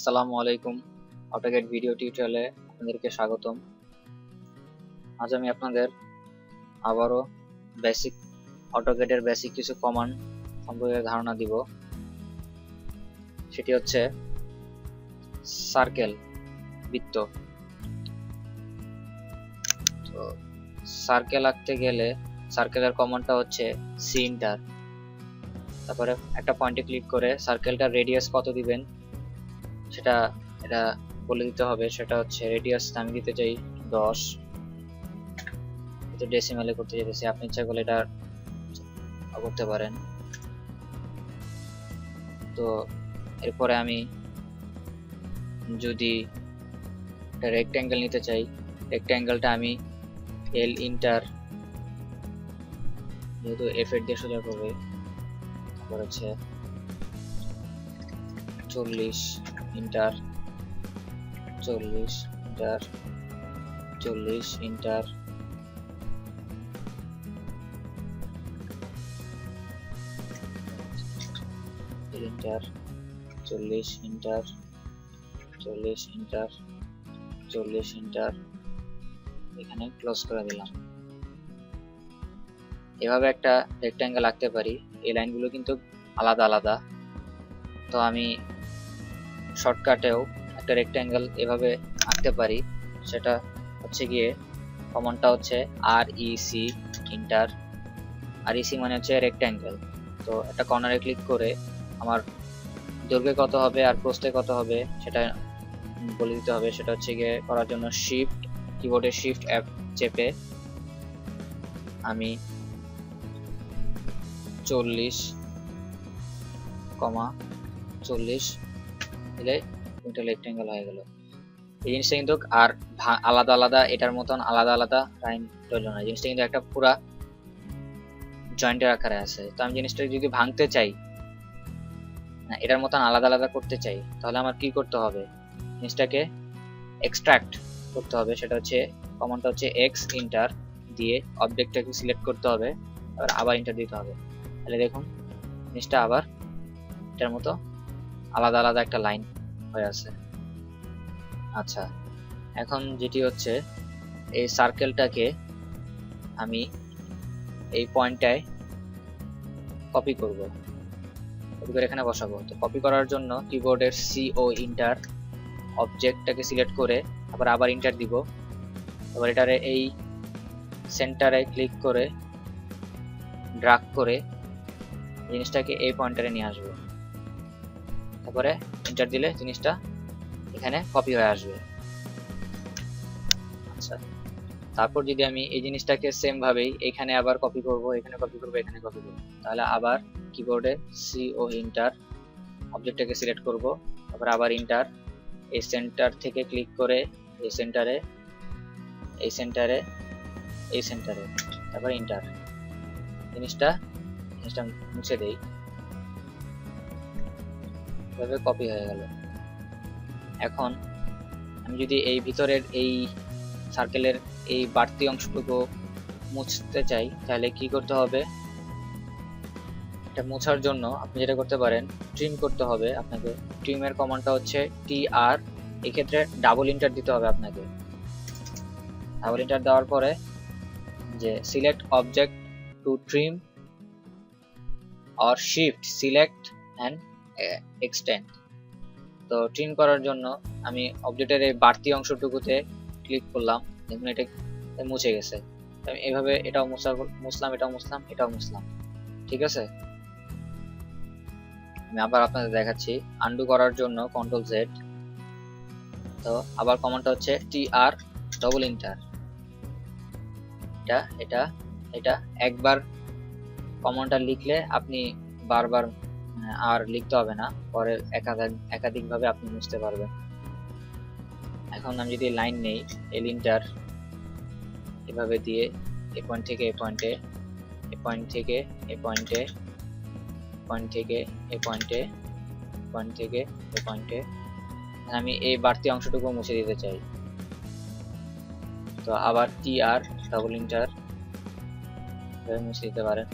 আসসালামু আলাইকুম। AutoCAD video টিউটোরিয়ালে আপনাদেরকে স্বাগতম। আজ আমি আপনাদের আবারও বেসিক অটোক্যাডের বেসিক কিছু কমান্ড সম্পর্কে ধারণা দিব। সেটি হচ্ছে সার্কেল, বৃত্ত। তো সার্কেল আঁকতে গেলে সার্কেলের কমান্ডটা হচ্ছে সিন্টার। তারপরে একটা পয়েন্টে ক্লিক করে সার্কেলটার রেডিয়াস কত দিবেন সেটা এটা বলে দিতে হবে। সেটা হচ্ছে রেডিয়াস আমি দিতে চাই 10, এটা ডেসিমেলে করতে চাইতেছি, আপনি ইচ্ছা করলে এটা করতে পারেন। তো এরপরে আমি যদি একটা রেক্ট্যাঙ্গেল নিতে চাই, রেক্ট্যাঙ্গেলটা আমি এল ইন্টার, যেহেতু এফ এর দিয়ে সোজা করবে, তারপর হচ্ছে 40 inter 40 inter 40 inter inter 40 inter 40 inter 40 inter, এখানে ক্লোজ করে দিলাম। এভাবে একটা রেক্ট্যাঙ্গেল আঁকতে পারি। এই লাইনগুলো কিন্তু আলাদা আলাদা। তো আমি শর্টকাটেও একটা রেক্ট্যাঙ্গেল এভাবে আঁকতে পারি। সেটা হচ্ছে গিয়ে কমান্ডটা হচ্ছে REC ইন্টার। REC মানে হচ্ছে রেক্ট্যাঙ্গেল। তো একটা কর্নারে ক্লিক করে আমার দৈর্ঘ্যে কত হবে আর প্রস্থে কত হবে সেটা বলে দিতে হবে। সেটা হচ্ছে গিয়ে করার জন্য কিবোর্ডে শিফট F চেপে আমি 40,40 দিলে দুটো রেক্ট্যাঙ্গেল হয়ে গেল। এই জিনিসটা কিন্তু আর আলাদা আলাদা এটার মতন আলাদা আলাদা লাইন রইল না। জিনিসটা কিন্তু একটা পুরা জয়েন্টের আকারে আছে। তো আমি জিনিসটা যদি ভাঙতে চাই, না এটার মতন আলাদা আলাদা করতে চাই, তাহলে আমার কি করতে হবে? জিনিসটাকে এক্সট্রাক্ট করতে হবে। সেটা হচ্ছে কমান্ডটা হচ্ছে এক্স ইন্টার দিয়ে অবজেক্টটাকে সিলেক্ট করতে হবে, আবার ইন্টার দিতে হবে। তাহলে দেখুন জিনিসটা আবার এটার মতো আলাদা আলাদা একটা লাইন হয়ে আছে। আচ্ছা, এখন যেটি হচ্ছে এই সার্কেলটাকে আমি এই পয়েন্টটায় কপি করব, কপি করে এখানে বসাবো। তো কপি করার জন্য কিবোর্ডের CO ইন্টার, অবজেক্টটাকে সিলেক্ট করে আবার ইন্টার দিব। এবার এটারে এই সেন্টারে ক্লিক করে ড্রাগ করে জিনিসটাকে এই পয়েন্টারে নিয়ে আসবো। তারপরে ইন্টার দিলে জিনিসটা এখানে কপি হয়ে আসবে। আচ্ছা, তারপর যদি আমি এই জিনিসটাকে সেম ভাবেই এখানে আবার কপি করব, এখানে কপি করব, এখানে কপি করব, তাহলে আবার কিবোর্ডে CO ইন্টার, অবজেক্টটাকে সিলেক্ট করব, তারপর আবার ইন্টার, এই সেন্টার থেকে ক্লিক করে এই সেন্টারে এই সেন্টারে এই সেন্টারে, তারপর ইন্টার। জিনিসটা মুছে দেই, এভাবে কপি হয়ে গেল। এখন আমি যদি এই ভিতরের এই সার্কেলের এই বাড়তি অংশটুকু মুছতে চাই, তাহলে কি করতে হবে? এটা মোছার জন্য আপনি যেটা করতে পারেন, ট্রিম করতে হবে আপনাকে। ট্রিমের কমান্ডটা হচ্ছে TR, এক্ষেত্রে ডাবল ইন্টার দিতে হবে আপনাকে। ডাবল ইন্টার দেওয়ার পরে যে select object to trim or shift select and extend. তো ট্রিম করার জন্য আমি অবজেক্টের এই বাড়তি অংশটুকুতে ক্লিক করলাম, দেখুন এটা মুছে গেছে। আমি এইভাবে এটাও মুছলাম, এটাও মুছলাম, এটাও মুছলাম। ঠিক আছে, আমি আবার আপনাদের দেখাচ্ছি। আনডু করার জন্য কন্ট্রোল Z। তো আবার কমান্ডটা হচ্ছে TR ডবল ইন্টার। এটা এটা একবার কমান্ডটা লিখলে আপনি বারবার আর লিখতে হবে না, পরে একাধিক ভাবে আপনি মুছতে পারবেন। এখন আমি যদি লাইন নেই, এল ইন্টার এভাবে দিয়ে এই পয়েন্ট থেকে এই পয়েন্টে, এই পয়েন্ট থেকে এই পয়েন্টে, পয়েন্ট থেকে এই পয়েন্টে, পয়েন্ট থেকে এই পয়েন্টে, আমি এই বাড়তি অংশটুকু মুছে দিতে চাই। তো আবার TR ডাবল ইন্টার মুছে দিতে পারেন।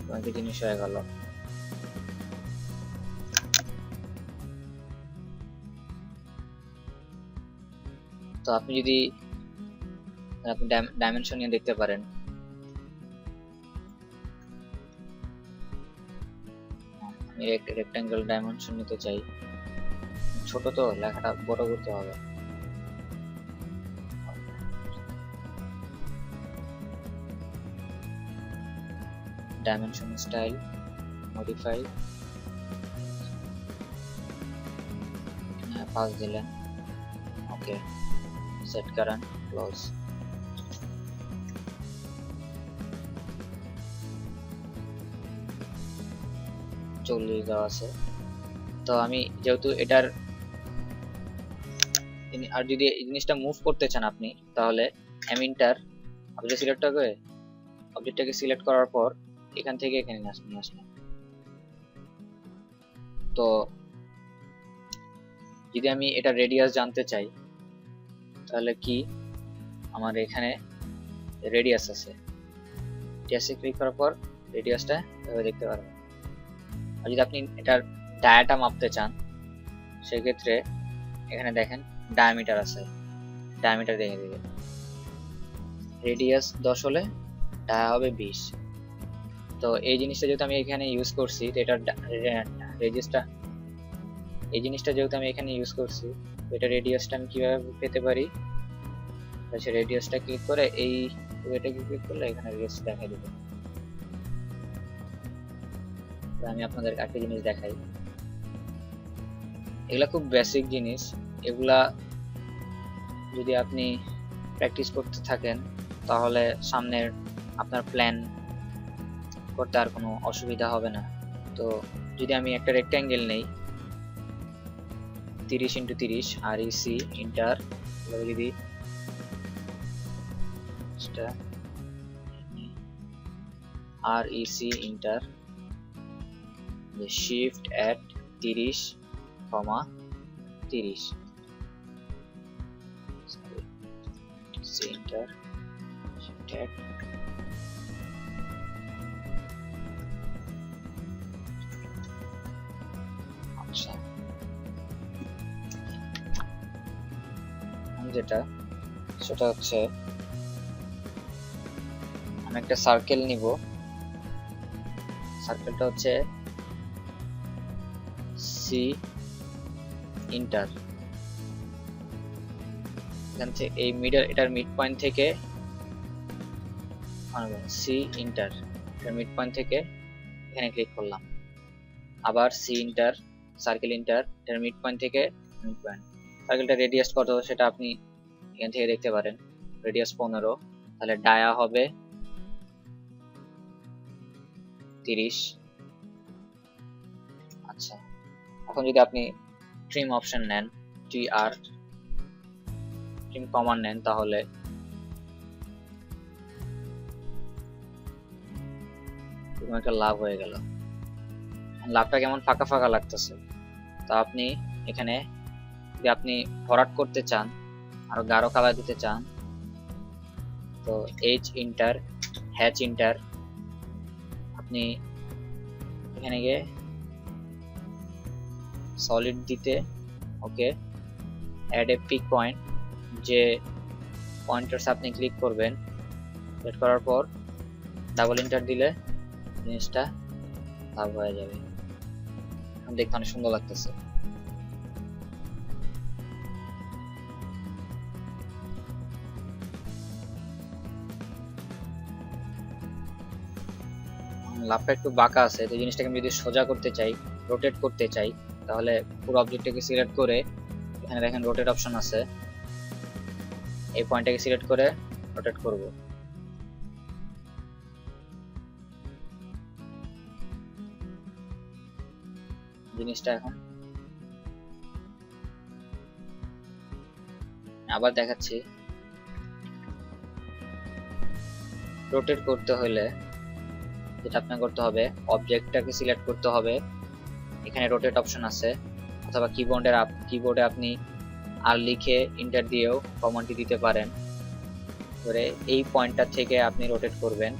তো একই জিনিস হয়ে গেল। তো আপনি যদি আপনি ডাইমেনশন নিয়ে দেখতে পারেন, আমি রেক্টাঙ্গেল ডাইমেনশন নিতে চাই, ছোট তো লেখাটা বড় করতে হবে। ডাইমেনশন স্টাইল মডিফাই, 5 দিলেন, ওকে, সেট করেন, ক্লোজ। চল্লিশ দেওয়া আছে। তো আমি যেহেতু এটার আর যদি এই জিনিসটা মুভ করতে চান আপনি, তাহলে এমিন্টার অবজেক্ট সিলেক্ট করে অবজেক্টটাকে সিলেক্ট করার পর এখান থেকে এখানে নিয়ে আসলাম। তো যদি আমি এটা রেডিয়াস জানতে চাই, তাহলে কি আমার এখানে রেডিয়াস আছে, রেডিয়াসে ক্লিক করার পর রেডিয়াসটা এভাবে দেখতে পারবেন। আর যদি আপনি এটার ডায়াটা মাপতে চান, সেক্ষেত্রে এখানে দেখেন ডায়ামিটার আছে, ডায়ামিটার দেখে দিবে। রেডিয়াস 10 হলে ডায়া হবে 20। তো এই জিনিসটা যেহেতু আমি এখানে ইউজ করছি, তো এটার রেডিয়াসটা, এই জিনিসটা যেহেতু আমি এখানে ইউজ করছি, এটা রেডিয়াসটা আমি কিভাবে পেতে পারি? আচ্ছা, রেডিয়াসটা ক্লিক করে এই এটাকে ক্লিক করলে এখানে রেডিয়াস দেখাই দিবে। আমি আপনাদের একটা জিনিস দেখাই, এগুলা খুব বেসিক জিনিস, এগুলা যদি আপনি প্র্যাকটিস করতে থাকেন তাহলে সামনের আপনার প্ল্যান করতে আর কোনো অসুবিধা হবে না। তো যদি আমি একটা রেক্ট্যাঙ্গেল নেই 30x30 REC ইন্টার, যদি REC inter shift at 30, 30 inter shift at যেটা সেটা হচ্ছে আমি একটা সার্কেল নিব, সার্কেলটা হচ্ছে সি ইন্টার, এখান থেকে এই মিডল, এটার মিড পয়েন্ট থেকে সি ইন্টার, এটার মিড পয়েন্ট থেকে এখানে ক্লিক করলাম, আবার সি ইন্টার সার্কেল ইন্টার, এটার মিড পয়েন্ট থেকে মিড পয়েন্ট। সার্কেলটা রেডিয়াস কত সেটা আপনি এখান থেকে দেখতে পারেন, রেডিয়াস 15, তাহলে ডায়া হবে 30। আচ্ছা, এখন যদি আপনি ট্রিম অপশন নেন, TR ট্রিম কমান্ড নেন, তাহলে একটা লাভ হয়ে গেল। লাভটা কেমন ফাঁকা ফাঁকা লাগতেছে। তো আপনি এখানে যদি আপনি ফরওয়ার্ড করতে চান, আরো গাঢ় কালার দিতে চান, তো H ইন্টার হ্যাচ ইন্টার, আপনি এখানে গিয়ে সলিড দিতে, ওকে, অ্যাড এ পিক পয়েন্ট, যে পয়েন্টারস আপনি ক্লিক করবেন, সেট করার পর ডাবল ইন্টার দিলে জিনিসটা লাভ হয়ে যাবে। দেখতে অনেক সুন্দর লাগতেছে। লাভটা একটু বাঁকা আছে, তো জিনিসটাকে আমি যদি সোজা করতে চাই, রোটেট করতে চাই, তাহলে পুরো অবজেক্টটাকে সিলেক্ট করে এখানে দেখেন রোটেট অপশন আছে, এই পয়েন্টটাকে সিলেক্ট করে রোটেট করব। জিনিসটা এখন আবার দেখাচ্ছি। রোটেট করতে হলে যেটা আপনার করতে হবে, অবজেক্টটাকে সিলেক্ট করতে হবে, এখানে রোটেট অপশন আছে, অথবা কিবোর্ডে আপনি আর লিখে এন্টার দিয়েও কমান্ডটি দিতে পারেন। ধরে এই পয়েন্টটা থেকে আপনি রোটেট করবেন,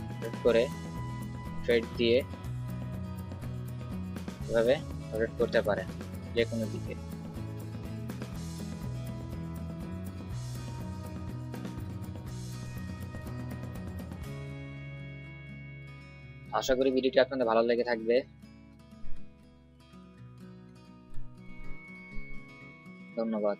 রোটেট করে থ্রেড দিয়ে এভাবে রোটেট করতে পারেন যে কোনো দিকে। আশা করি ভিডিওটি আপনাদের ভালো লেগে থাকবে। ধন্যবাদ।